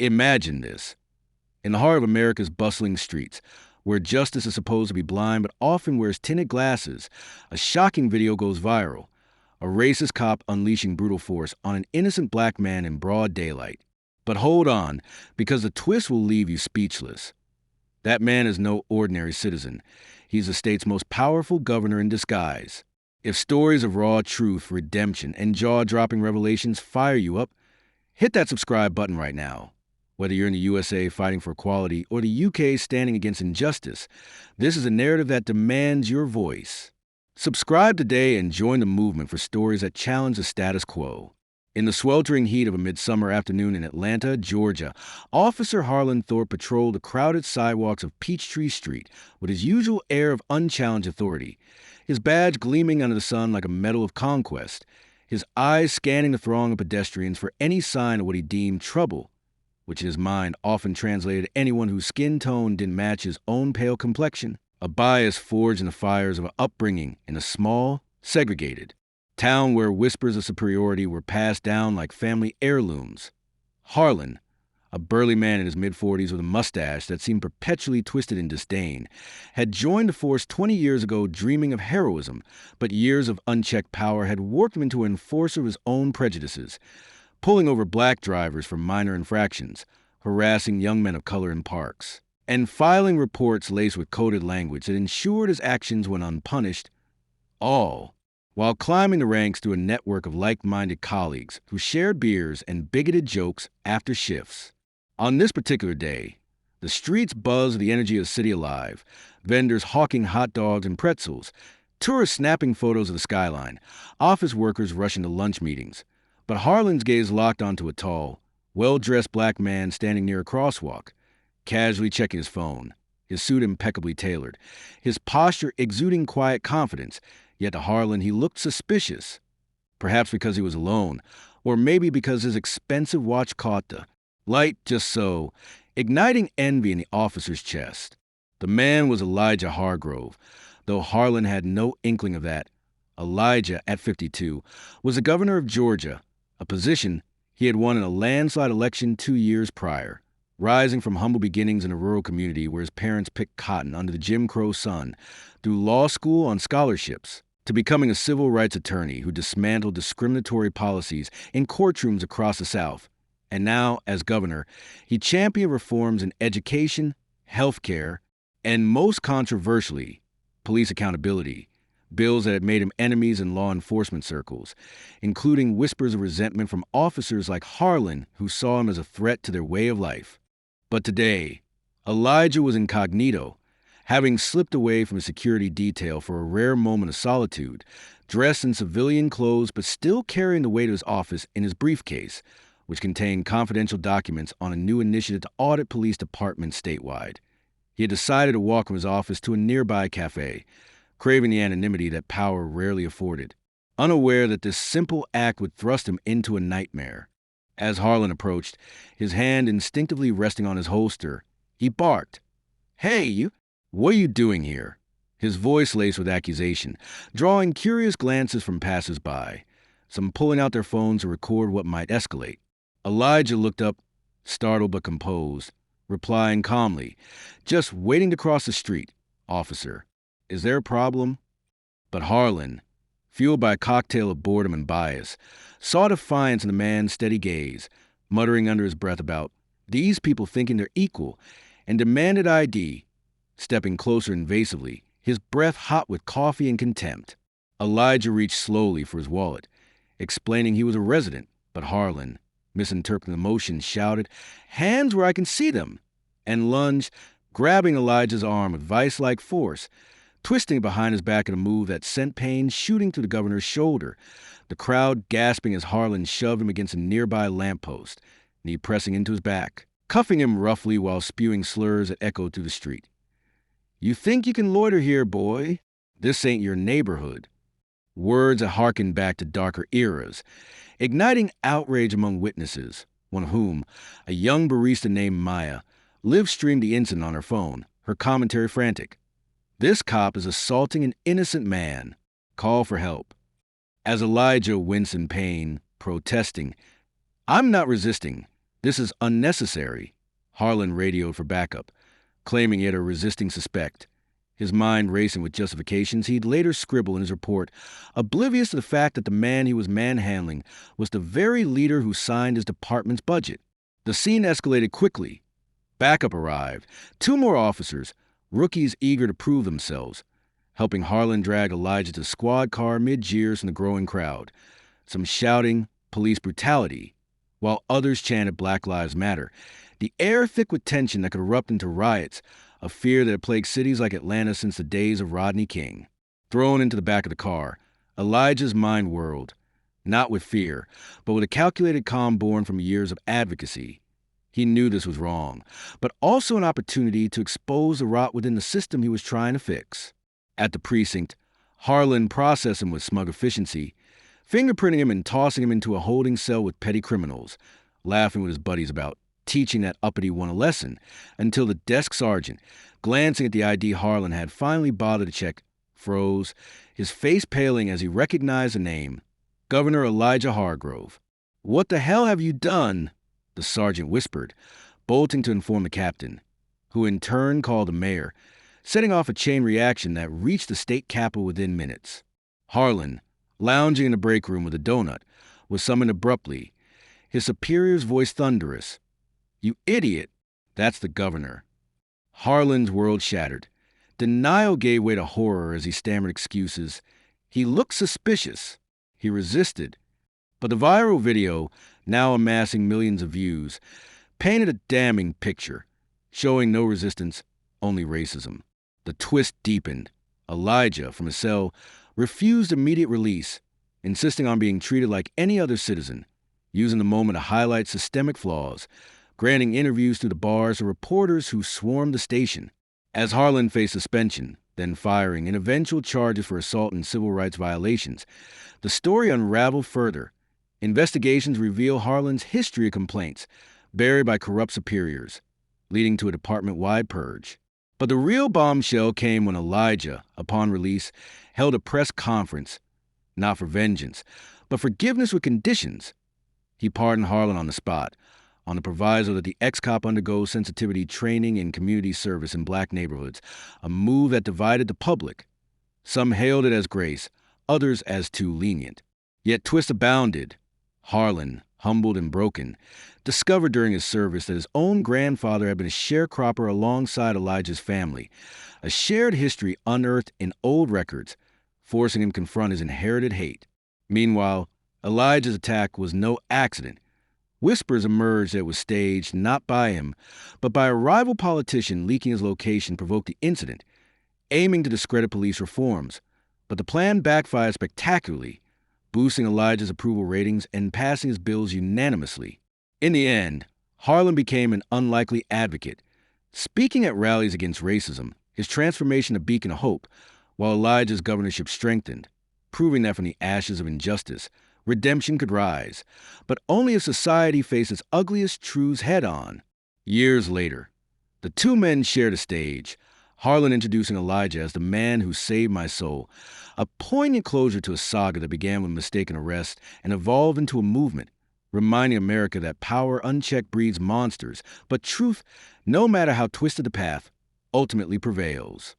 Imagine this. In the heart of America's bustling streets, where justice is supposed to be blind but often wears tinted glasses, a shocking video goes viral. A racist cop unleashing brutal force on an innocent black man in broad daylight. But hold on, because the twist will leave you speechless. That man is no ordinary citizen. He's the state's most powerful governor in disguise. If stories of raw truth, redemption, and jaw-dropping revelations fire you up, hit that subscribe button right now. Whether you're in the USA fighting for equality or the UK standing against injustice, this is a narrative that demands your voice. Subscribe today and join the movement for stories that challenge the status quo. In the sweltering heat of a midsummer afternoon in Atlanta, Georgia, Officer Harlan Thorpe patrolled the crowded sidewalks of Peachtree Street with his usual air of unchallenged authority, his badge gleaming under the sun like a medal of conquest, his eyes scanning the throng of pedestrians for any sign of what he deemed trouble, which in his mind often translated anyone whose skin tone didn't match his own pale complexion, a bias forged in the fires of an upbringing in a small, segregated town where whispers of superiority were passed down like family heirlooms. Harlan, a burly man in his mid-40s with a mustache that seemed perpetually twisted in disdain, had joined the force 20 years ago dreaming of heroism, but years of unchecked power had warped him into an enforcer of his own prejudices, pulling over black drivers for minor infractions, harassing young men of color in parks, and filing reports laced with coded language that ensured his actions went unpunished, all while climbing the ranks through a network of like-minded colleagues who shared beers and bigoted jokes after shifts. On this particular day, the streets buzzed with the energy of the city alive, vendors hawking hot dogs and pretzels, tourists snapping photos of the skyline, office workers rushing to lunch meetings. But Harlan's gaze locked onto a tall, well-dressed black man standing near a crosswalk, casually checking his phone, his suit impeccably tailored, his posture exuding quiet confidence. Yet to Harlan he looked suspicious, perhaps because he was alone, or maybe because his expensive watch caught the light just so, igniting envy in the officer's chest. The man was Elijah Hargrove, though Harlan had no inkling of that. Elijah, at 52, was the governor of Georgia, a position he had won in a landslide election 2 years prior, rising from humble beginnings in a rural community where his parents picked cotton under the Jim Crow sun, through law school on scholarships, to becoming a civil rights attorney who dismantled discriminatory policies in courtrooms across the South. And now, as governor, he championed reforms in education, healthcare, and most controversially, police accountability, bills that had made him enemies in law enforcement circles, including whispers of resentment from officers like Harlan who saw him as a threat to their way of life. But today, Elijah was incognito, having slipped away from a security detail for a rare moment of solitude, dressed in civilian clothes but still carrying the weight of his office in his briefcase, which contained confidential documents on a new initiative to audit police departments statewide. He had decided to walk from his office to a nearby cafe, craving the anonymity that power rarely afforded, unaware that this simple act would thrust him into a nightmare. As Harlan approached, his hand instinctively resting on his holster, he barked, "Hey, you! What are you doing here?" His voice laced with accusation, drawing curious glances from passers-by, some pulling out their phones to record what might escalate. Elijah looked up, startled but composed, replying calmly, "Just waiting to cross the street, officer. Is there a problem?" But Harlan, fueled by a cocktail of boredom and bias, saw defiance in the man's steady gaze, muttering under his breath about these people thinking they're equal, and demanded ID, stepping closer invasively, his breath hot with coffee and contempt. Elijah reached slowly for his wallet, explaining he was a resident, but Harlan, misinterpreting the motion, shouted, "Hands where I can see them," and lunged, grabbing Elijah's arm with vice-like force, twisting behind his back in a move that sent pain shooting through the governor's shoulder, the crowd gasping as Harlan shoved him against a nearby lamppost, knee pressing into his back, cuffing him roughly while spewing slurs that echoed through the street. "You think you can loiter here, boy? This ain't your neighborhood." Words that harkened back to darker eras, igniting outrage among witnesses, one of whom, a young barista named Maya, live-streamed the incident on her phone, her commentary frantic. "This cop is assaulting an innocent man. Call for help." As Elijah winced in pain, protesting, "I'm not resisting. "This is unnecessary." Harlan radioed for backup, claiming he had a resisting suspect. His mind racing with justifications he'd later scribble in his report, oblivious to the fact that the man he was manhandling was the very leader who signed his department's budget. The scene escalated quickly. Backup arrived. Two more officers, rookies eager to prove themselves, helping Harlan drag Elijah to the squad car mid jeers from the growing crowd. Some shouting, police brutality, while others chanted Black Lives Matter. The air thick with tension that could erupt into riots, a fear that had plagued cities like Atlanta since the days of Rodney King. Thrown into the back of the car, Elijah's mind whirled, not with fear, but with a calculated calm born from years of advocacy. He knew this was wrong, but also an opportunity to expose the rot within the system he was trying to fix. At the precinct, Harlan processed him with smug efficiency, fingerprinting him and tossing him into a holding cell with petty criminals, laughing with his buddies about teaching that uppity one a lesson, until the desk sergeant, glancing at the ID Harlan had finally bothered to check, froze, his face paling as he recognized the name, Governor Elijah Hargrove. "What the hell have you done?" the sergeant whispered, bolting to inform the captain, who in turn called the mayor, setting off a chain reaction that reached the state capitol within minutes. Harlan, lounging in the break room with a donut, was summoned abruptly, his superior's voice thunderous. "You idiot! That's the governor." Harlan's world shattered. Denial gave way to horror as he stammered excuses. He looked suspicious. He resisted. But the viral video, now amassing millions of views, painted a damning picture, showing no resistance, only racism. The twist deepened. Elijah, from his cell, refused immediate release, insisting on being treated like any other citizen, using the moment to highlight systemic flaws, granting interviews to the bars of reporters who swarmed the station. As Harlan faced suspension, then firing, and eventual charges for assault and civil rights violations, the story unraveled further. Investigations reveal Harlan's history of complaints, buried by corrupt superiors, leading to a department-wide purge. But the real bombshell came when Elijah, upon release, held a press conference, not for vengeance, but forgiveness with conditions. He pardoned Harlan on the spot, on the proviso that the ex-cop undergo sensitivity training and community service in black neighborhoods, a move that divided the public. Some hailed it as grace, others as too lenient. Yet twists abounded. Harlan, humbled and broken, discovered during his service that his own grandfather had been a sharecropper alongside Elijah's family, a shared history unearthed in old records, forcing him to confront his inherited hate. Meanwhile, Elijah's attack was no accident. Whispers emerged that it was staged not by him, but by a rival politician leaking his location provoked the incident, aiming to discredit police reforms. But the plan backfired spectacularly, boosting Elijah's approval ratings and passing his bills unanimously. In the end, Harlan became an unlikely advocate, speaking at rallies against racism, his transformation a beacon of hope, while Elijah's governorship strengthened, proving that from the ashes of injustice, redemption could rise, but only if society faced its ugliest truths head-on. Years later, the two men shared a stage, Harlan introducing Elijah as the man who saved my soul, a poignant closure to a saga that began with mistaken arrest and evolved into a movement, reminding America that power unchecked breeds monsters, but truth, no matter how twisted the path, ultimately prevails.